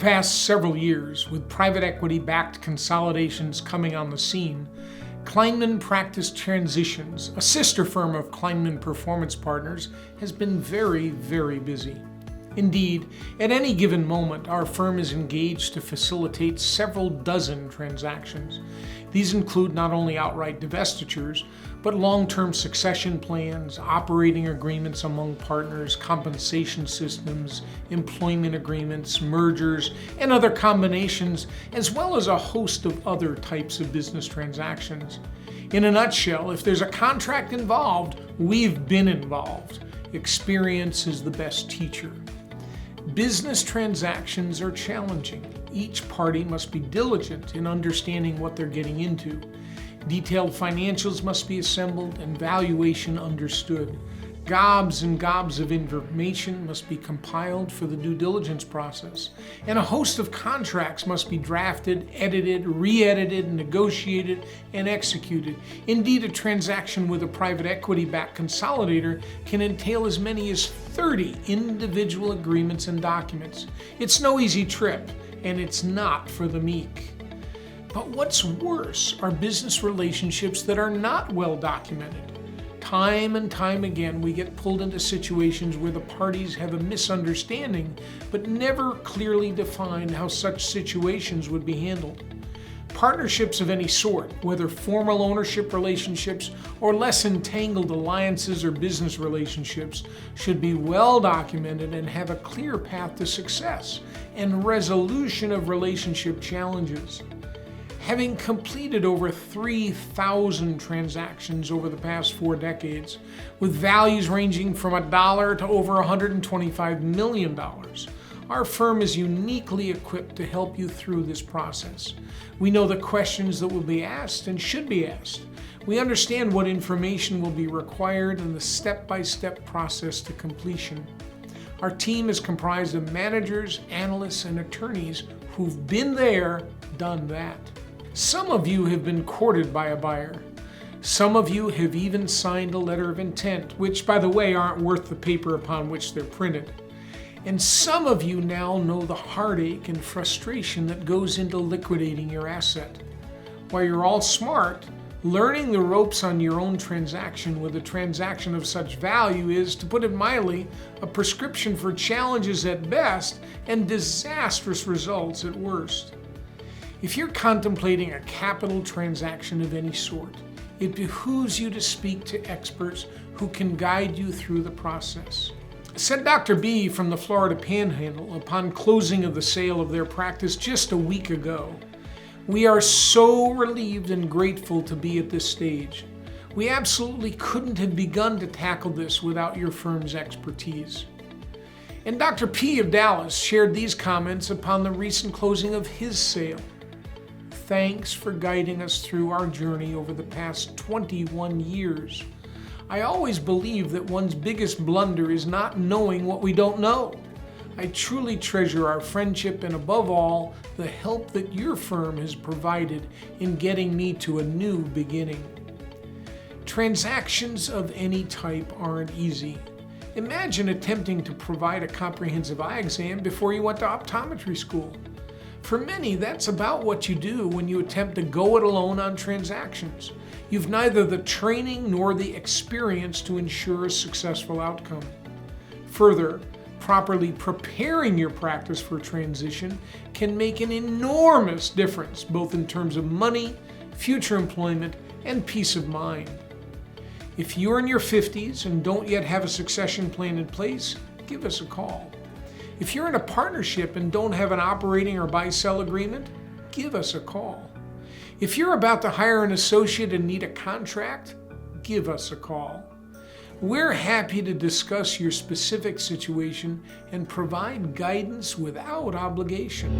past several years, with private equity-backed consolidations coming on the scene, Cleinman Practice Transitions, a sister firm of Cleinman Performance Partners, has been very, very busy. Indeed, at any given moment, our firm is engaged to facilitate several dozen transactions. These include not only outright divestitures, but long-term succession plans, operating agreements among partners, compensation systems, employment agreements, mergers, and other combinations, as well as a host of other types of business transactions. In a nutshell, if there's a contract involved, we've been involved. Experience is the best teacher. Business transactions are challenging. Each party must be diligent in understanding what they're getting into. Detailed financials must be assembled and valuation understood. Gobs and gobs of information must be compiled for the due diligence process. And a host of contracts must be drafted, edited, re-edited, negotiated, and executed. Indeed, a transaction with a private equity-backed consolidator can entail as many as 30 individual agreements and documents. It's no easy trip, and it's not for the meek. But what's worse are business relationships that are not well documented. Time and time again, we get pulled into situations where the parties have a misunderstanding, but never clearly defined how such situations would be handled. Partnerships of any sort, whether formal ownership relationships or less entangled alliances or business relationships, should be well documented and have a clear path to success and resolution of relationship challenges. Having completed over 3,000 transactions over the past 4 decades, with values ranging from $1 to over $125 million, our firm is uniquely equipped to help you through this process. We know the questions that will be asked and should be asked. We understand what information will be required and the step-by-step process to completion. Our team is comprised of managers, analysts, and attorneys who've been there, done that. Some of you have been courted by a buyer. Some of you have even signed a letter of intent, which, by the way, aren't worth the paper upon which they're printed. And some of you now know the heartache and frustration that goes into liquidating your asset. While you're all smart, learning the ropes on your own transaction with a transaction of such value is, to put it mildly, a prescription for challenges at best and disastrous results at worst. If you're contemplating a capital transaction of any sort, it behooves you to speak to experts who can guide you through the process. Said Dr. B from the Florida Panhandle upon closing of the sale of their practice just a week ago, "We are so relieved and grateful to be at this stage. We absolutely couldn't have begun to tackle this without your firm's expertise." And Dr. P of Dallas shared these comments upon the recent closing of his sale. "Thanks for guiding us through our journey over the past 21 years. I always believe that one's biggest blunder is not knowing what we don't know. I truly treasure our friendship and, above all, the help that your firm has provided in getting me to a new beginning." Transactions of any type aren't easy. Imagine attempting to provide a comprehensive eye exam before you went to optometry school. For many, that's about what you do when you attempt to go it alone on transactions. You've neither the training nor the experience to ensure a successful outcome. Further, properly preparing your practice for transition can make an enormous difference, both in terms of money, future employment, and peace of mind. If you're in your 50s and don't yet have a succession plan in place, give us a call. If you're in a partnership and don't have an operating or buy-sell agreement, give us a call. If you're about to hire an associate and need a contract, give us a call. We're happy to discuss your specific situation and provide guidance without obligation.